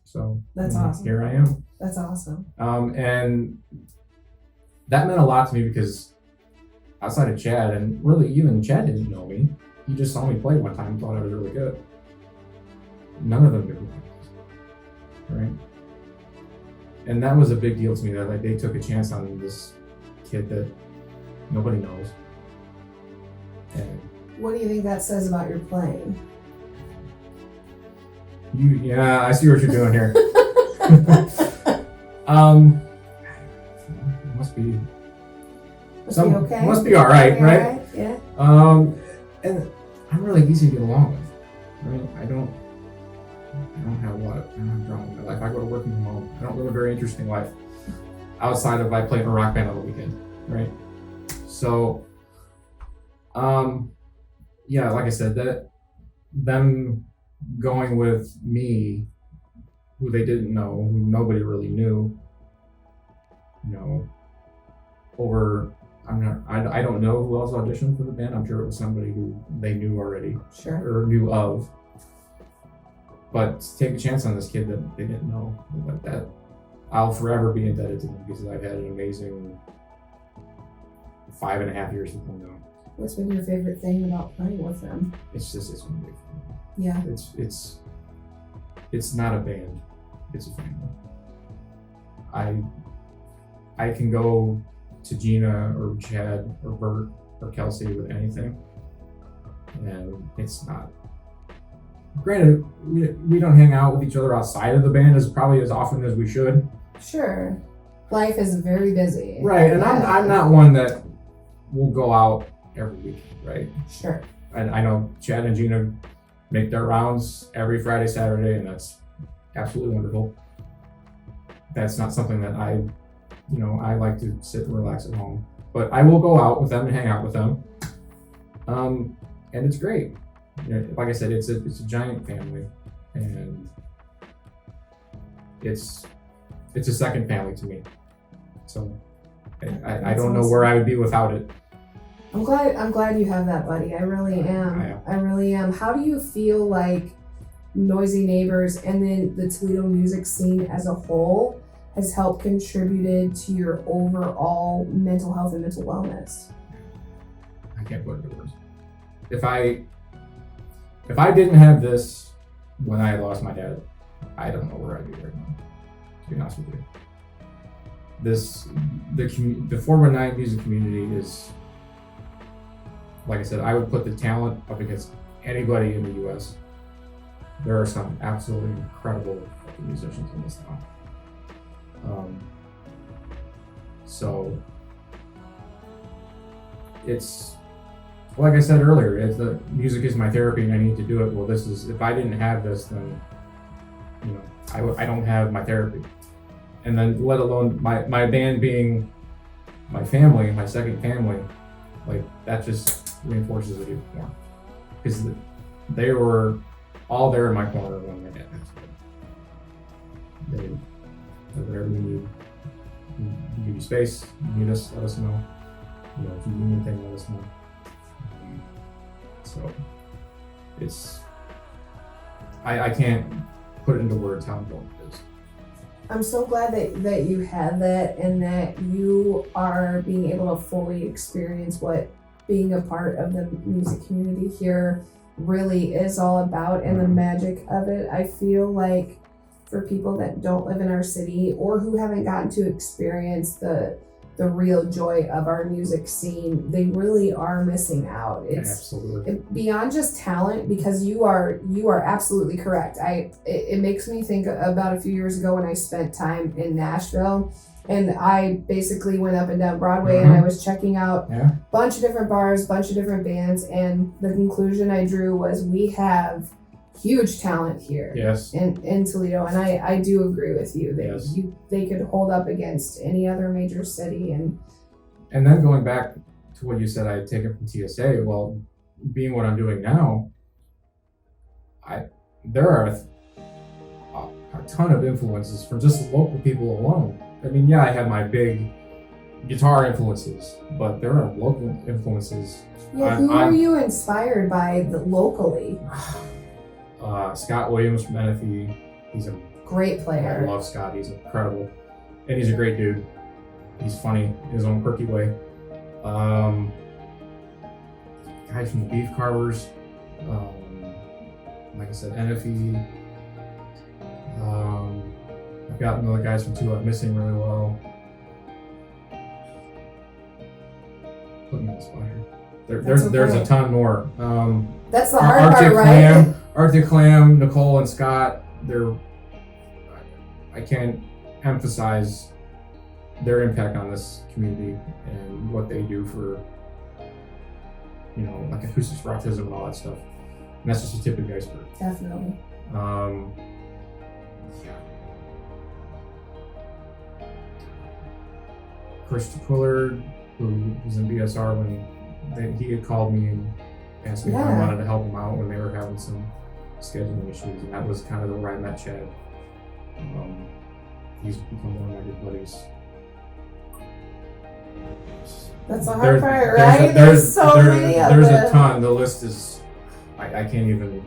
So that's awesome. Here I am. That's awesome. And that meant a lot to me, because outside of Chad, and really even Chad didn't know me. He just saw me play one time and thought I was really good. None of them knew who I was. Right? And that was a big deal to me, that like they took a chance on this kid that nobody knows. And what do you think that says about your playing? I see what you're doing here. Must be okay. Must be all right, right? Yeah. And I'm really easy to get along with. I don't have drama in my life. I go to work and come home. I don't live a very interesting life outside of I play in a rock band on the weekend, right? So, yeah, like I said, that them going with me, who they didn't know, who nobody really knew, over. I don't know who else auditioned for the band. I'm sure it was somebody who they knew already, or knew of. But to take a chance on this kid that they didn't know, like that, I'll forever be indebted to them because I've had an amazing 5.5 years with them now. What's been your favorite thing about playing with them? It's been big fun. Yeah. It's not a band. It's a family. I can go to Gina or Chad or Bert or Kelsey with anything, and it's not. Granted, we don't hang out with each other outside of the band as often as we should. Sure. Life is very busy. Right, and I'm not one that will go out every week, right? Sure. And I know Chad and Gina make their rounds every Friday, Saturday, and that's absolutely wonderful. That's not something that I like to sit and relax at home. But I will go out with them and hang out with them. And it's great. Like I said, it's a giant family, and it's a second family to me. So I don't know where I would be without it. I'm glad you have that, buddy. I really am. I really am. How do you feel like Noisy Neighbors and then the Toledo music scene as a whole has helped contributed to your overall mental health and mental wellness? I can't put it into words. If I didn't have this when I lost my dad, I don't know where I'd be right now, to be honest with you. The 419 music community is, like I said, I would put the talent up against anybody in the U.S. There are some absolutely incredible musicians in this town. So it's, like I said earlier, if the music is my therapy and I need to do it, well, if I didn't have this, then I don't have my therapy. And then let alone my band being my family, my second family, like that just reinforces it even more. Because they were all there in my corner when my dad passed away. They whatever you need, we'll give you space. You need us, let us know. If you need anything, let us know. So it's, I can't put it into words how important it is. I'm so glad that you have that and that you are being able to fully experience what being a part of the music community here really is all about and the magic of it. I feel like for people that don't live in our city or who haven't gotten to experience the real joy of our music scene, they really are missing out. It's absolutely beyond just talent, because you are absolutely correct. It makes me think about a few years ago when I spent time in Nashville, and I basically went up and down Broadway and I was checking out a bunch of different bars, bunch of different bands, and the conclusion I drew was we have huge talent here in Toledo, and I do agree with you that they could hold up against any other major city. And then going back to what you said, I had taken from TSA, well, being what I'm doing now, there are a ton of influences from just local people alone. I mean, I have my big guitar influences, but there are local influences. Who are you inspired by locally? Scott Williams from NFE. He's a great player. I love Scott. He's incredible, and he's a great dude. He's funny in his own quirky way. Guys from the Beef Carvers. Like I said, NFE. I've got another guys from Two Up Missing really well. Put me on the spot here. There's a ton more. That's the hard part, right? Arctic Clam, Nicole and Scott, I can't emphasize their impact on this community and what they do like acoustics for autism and all that stuff. And that's just the tip of the iceberg. Definitely. Chris Quillard, who was in BSR when he had called me and asked me if I wanted to help him out when they were having some scheduling issues, and that was kind of where I met Chad. He's become one of my good buddies. That's the hard part, right? There's so many of them. There's a ton. The list is, I can't even.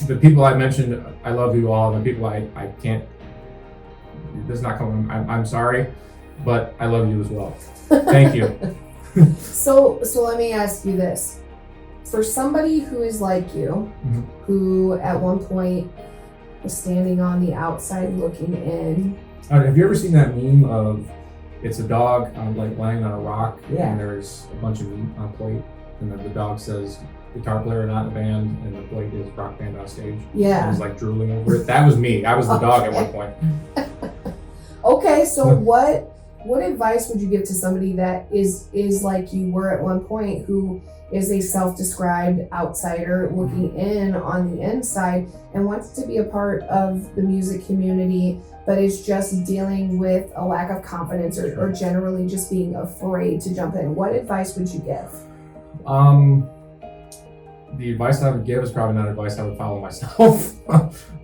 The people I mentioned, I love you all. And the people I can't. This is not coming. I'm sorry, but I love you as well. Thank you. So let me ask you this: for somebody who is like you, who at one point was standing on the outside looking in. Have you ever seen that meme of it's a dog like laying on a rock and there's a bunch of meat on a plate, and then the dog says guitar player not in the band, and the plate is rock band on stage. Yeah. And he's like drooling over it. That was me. I was the dog at one point. Okay, so what advice would you give to somebody that is like you were at one point, who is a self-described outsider looking in on the inside and wants to be a part of the music community, but is just dealing with a lack of confidence or generally just being afraid to jump in? What advice would you give? The advice I would give is probably not advice I would follow myself.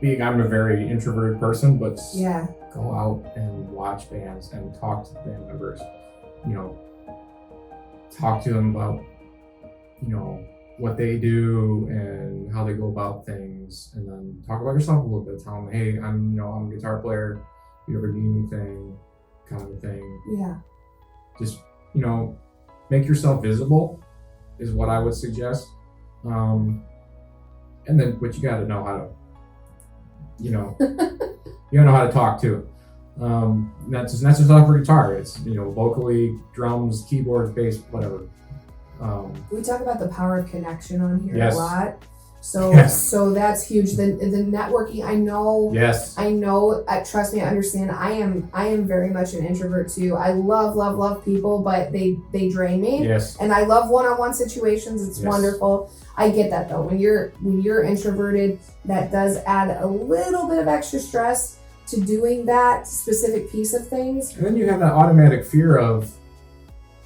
Being I'm a very introverted person, but go out and watch bands and talk to the band members. Talk to them about what they do and how they go about things, and then talk about yourself a little bit. Tell them, hey, I'm a guitar player. If you ever need anything, kind of thing. Yeah. Just make yourself visible is what I would suggest. And then, but you got to know how to, you gotta know how to talk too. Not just for guitar. It's vocally, drums, keyboards, bass, whatever. We talk about the power of connection on here a lot. So that's huge. The networking, I know. Yes. I know. Trust me, I understand. I am very much an introvert too. I love people, but they drain me. Yes. And I love one-on-one situations. It's wonderful. I get that though. When you're introverted, that does add a little bit of extra stress to doing that specific piece of things. And then you have that automatic fear of,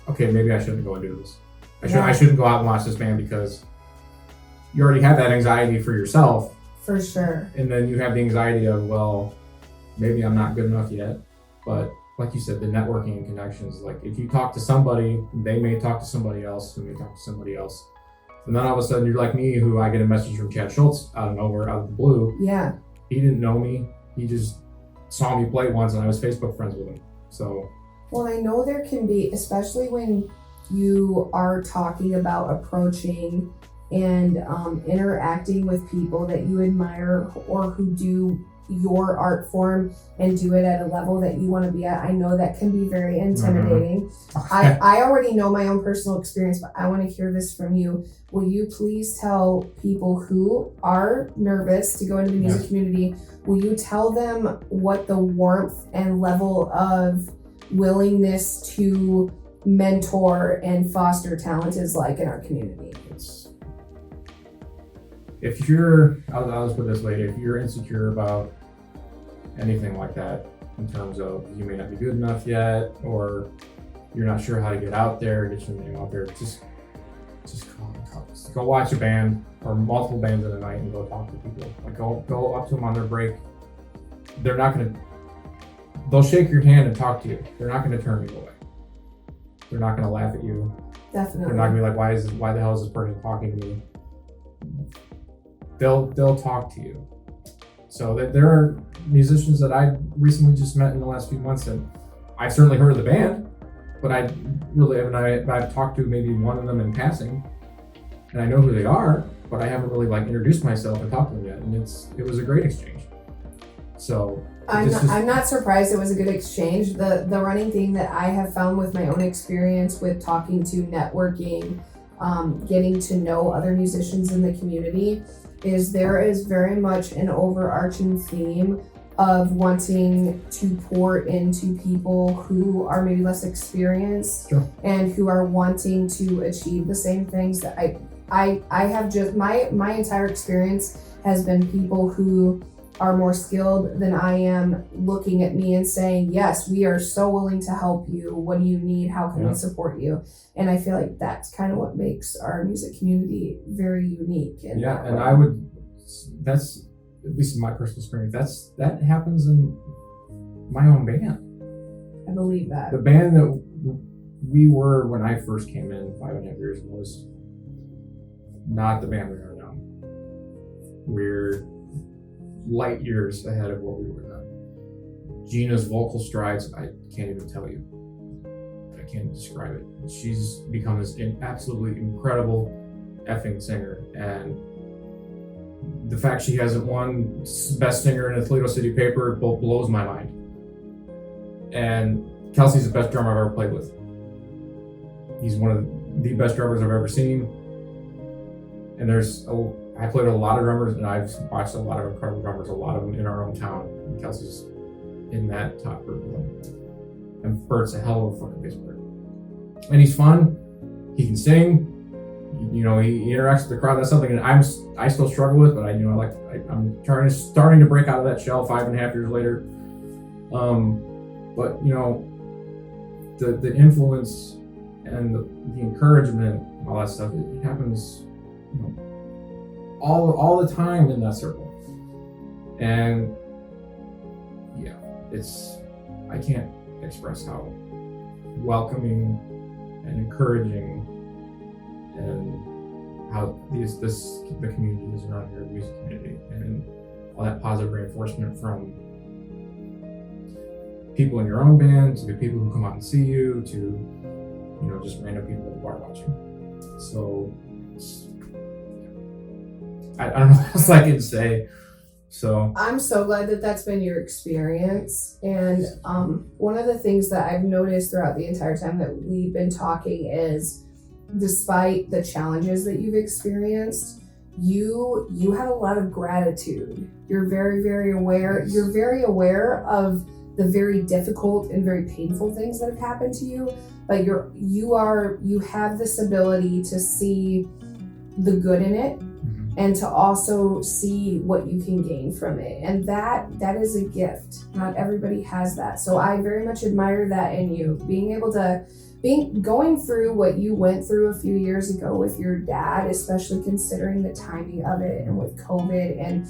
okay, maybe I shouldn't go and do this. I shouldn't go out and watch this band because you already have that anxiety for yourself. For sure. And then you have the anxiety of, well, maybe I'm not good enough yet. But like you said, the networking and connections, like if you talk to somebody, they may talk to somebody else who may talk to somebody else. And then all of a sudden you're like me, who I get a message from Chad Schultz out of nowhere, out of the blue. Yeah. He didn't know me. He just saw me play once and I was Facebook friends with him. So. Well, I know there can be, especially when you are talking about approaching and interacting with people that you admire or who do your art form and do it at a level that you want to be at. I know that can be very intimidating. Okay. I already know my own personal experience, but I want to hear this from you. Will you please tell people who are nervous to go into the music community, will you tell them what the warmth and level of willingness to mentor and foster talent is like in our community? If you're, I'll just put it this way, if you're insecure about anything like that, in terms of you may not be good enough yet, or you're not sure how to get out there, get your name out there, just go watch a band or multiple bands in a night and go talk to people. Like go up to them on their break. They'll shake your hand and talk to you. They're not gonna turn you away. They're not gonna laugh at you. Definitely. They're not gonna be like, why the hell is this person talking to me? They'll talk to you. So there are musicians that I recently just met in the last few months, and I've certainly heard of the band, but I've talked to maybe one of them in passing, and I know who they are, but I haven't really introduced myself and talked to them yet, and it was a great exchange. So I'm not surprised it was a good exchange. The running thing that I have found with my own experience with talking to, networking, getting to know other musicians in the community is there is very much an overarching theme of wanting to pour into people who are maybe less experienced Sure. and who are wanting to achieve the same things that I have. Just my entire experience has been people who are more skilled than I am looking at me and saying, yes, we are so willing to help you. What do you need? How can we support you? And I feel like that's kind of what makes our music community very unique. And I would, that's, at least in my personal experience, that happens in my own band. I believe that. The band that we were when I first came in 5.5 years ago was not the band we are now. We're light years ahead of what we were then. Gina's vocal strides, I can't even tell you. I can't describe it. She's become this absolutely incredible effing singer, and the fact she hasn't won Best Singer in a Toledo City paper blows my mind. And Kelsey's the best drummer I've ever played with. He's one of the best drummers I've ever seen. And I played with a lot of drummers, and I've watched a lot of incredible drummers, a lot of them in our own town. And Kelsey's in that top group of them. And Bert's a hell of a fucking bass player. And he's fun. He can sing. You know, he interacts with the crowd. That's something that I still struggle with, but I'm starting to break out of that shell 5.5 years later. But you know, the influence and the encouragement and all that stuff, it happens, you know, all the time in that circle. And yeah, I can't express how welcoming and encouraging and how the community is around here, the music community, and all that positive reinforcement from people in your own band to the people who come out and see you to, you know, just random people at the bar watching. So I don't know what else I can say. So I'm so glad that that's been your experience. And one of the things that I've noticed throughout the entire time that we've been talking is, despite the challenges that you've experienced, you have a lot of gratitude. You're very, very aware. You're very aware of the very difficult and very painful things that have happened to you, but you have this ability to see the good in it, and to also see what you can gain from it. And that is a gift. Not everybody has that. So I very much admire that in you, going through what you went through a few years ago with your dad, especially considering the timing of it and with COVID and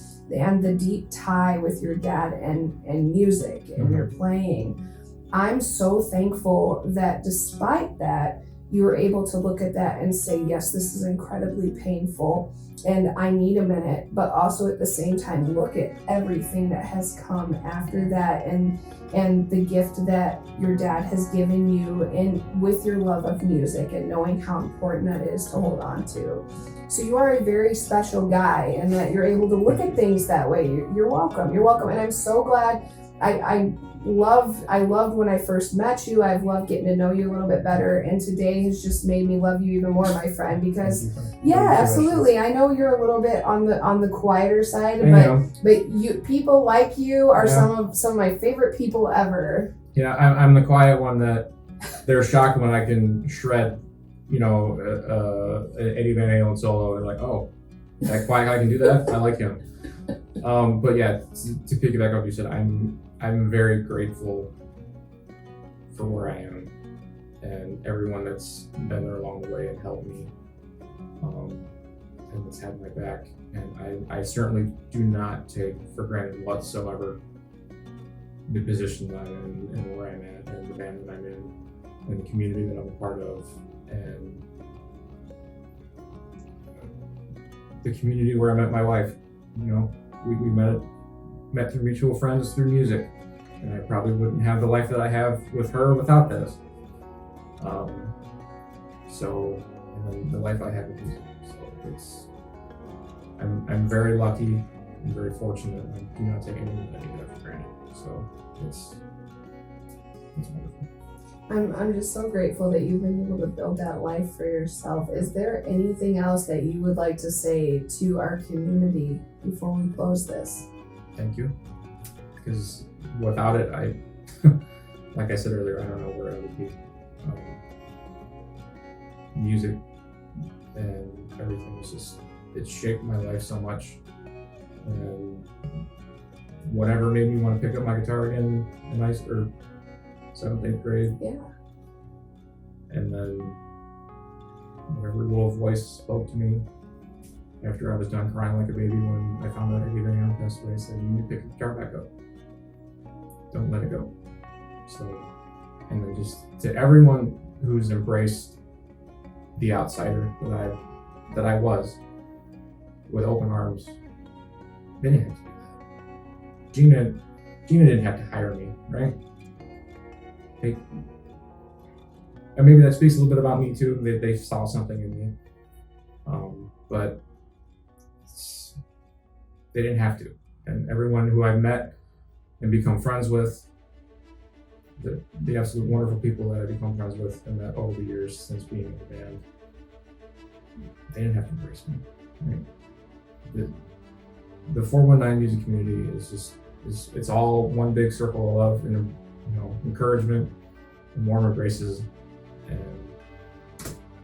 the deep tie with your dad and music and your playing. I'm so thankful that despite that, you were able to look at that and say, yes, this is incredibly painful and I need a minute, but also at the same time, look at everything that has come after that and the gift that your dad has given you, and with your love of music and knowing how important that is to hold on to. So you are a very special guy, and that you're able to look at things that way. You're welcome. You're welcome. And I'm so glad. I loved when I first met you. I've loved getting to know you a little bit better, and today has just made me love you even more, my friend, because absolutely. I know you're a little bit on the quieter side, but people like you are some of my favorite people ever. Yeah, I'm the quiet one that they're shocked when I can shred, you know, an Eddie Van Halen solo. They're like, oh, that quiet guy can do that? I like him. But yeah, to piggyback off what you said, I'm very grateful for where I am and everyone that's been there along the way and helped me, and that's had my back. And I certainly do not take for granted whatsoever the position that I'm in and where I'm at and the band that I'm in and the community that I'm a part of and the community where I met my wife. You know, we met through mutual friends through music, and I probably wouldn't have the life that I have with her without this. And then the life I have with music. So I'm very lucky and very fortunate. I do not take any of that for granted. So it's wonderful. I'm just so grateful that you've been able to build that life for yourself. Is there anything else that you would like to say to our community before we close this? Thank you. because without it, I, like I said earlier, I don't know where I would be. Music and everything was just, it shaped my life so much. And whatever made me want to pick up my guitar again in high school, or 7th, 8th grade. Yeah. And then whatever little voice spoke to me after I was done crying like a baby when I found out AJ Reynolds passed away, said, you need to pick the guitar back up. Don't let it go. So, and then just to everyone who's embraced the outsider that I was with open arms, they didn't have to do that. Gina didn't have to hire me, right? And maybe that speaks a little bit about me too. They saw something in me, but they didn't have to. And everyone who I've met and become friends with, the absolute wonderful people that I've become friends with and met over the years since being in the band, they didn't have to embrace me. Right? The 419 music community is just it's all one big circle of love and encouragement and warm embraces, and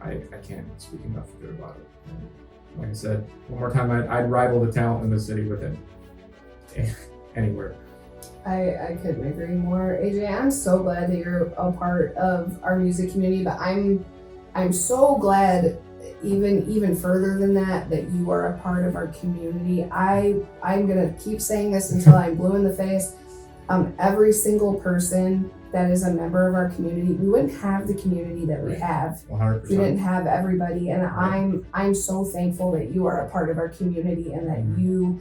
I can't speak enough good about it. And like I said, one more time, I'd rival the talent in the city with it anywhere. I couldn't agree more. AJ, I'm so glad that you're a part of our music community, but I'm so glad even further than that you are a part of our community. I'm gonna keep saying this until I'm blue in the face. Every single person that is a member of our community, we wouldn't have the community that we have. 100%. We didn't have everybody, and I'm so thankful that you are a part of our community and that you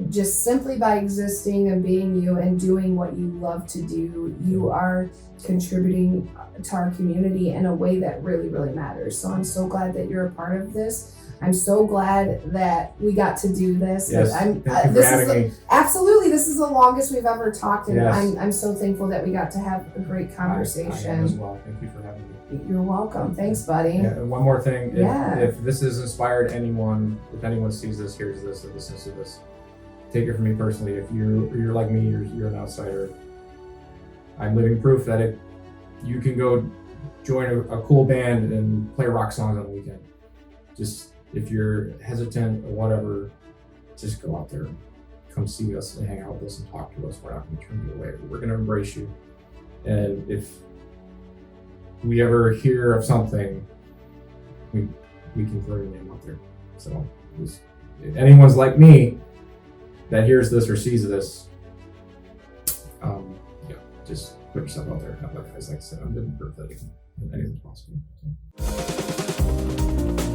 just simply by existing and being you and doing what you love to do, you are contributing to our community in a way that really, really matters. So I'm so glad that you're a part of this. I'm so glad that we got to do this. Yes, thank you for having me. Absolutely, this is the longest we've ever talked, and Yes. I'm so thankful that we got to have a great conversation. I am as well. Thank you for having me. You're welcome. Thanks, buddy. Yeah, and one more thing. Yeah. If this has inspired anyone, if anyone sees this, hears this, or listens to this, take it from me personally. If you're like me, you're an outsider. I'm living proof that you can go join a cool band and play rock songs on the weekend. Just if you're hesitant or whatever, just go out there, come see us and hang out with us and talk to us. We're not going to turn you away. We're going to embrace you. And if we ever hear of something, we can throw your name out there. So if anyone's like me that hears this or sees this, just put yourself out there. Like I said, I'm living proof that anything's possible. So.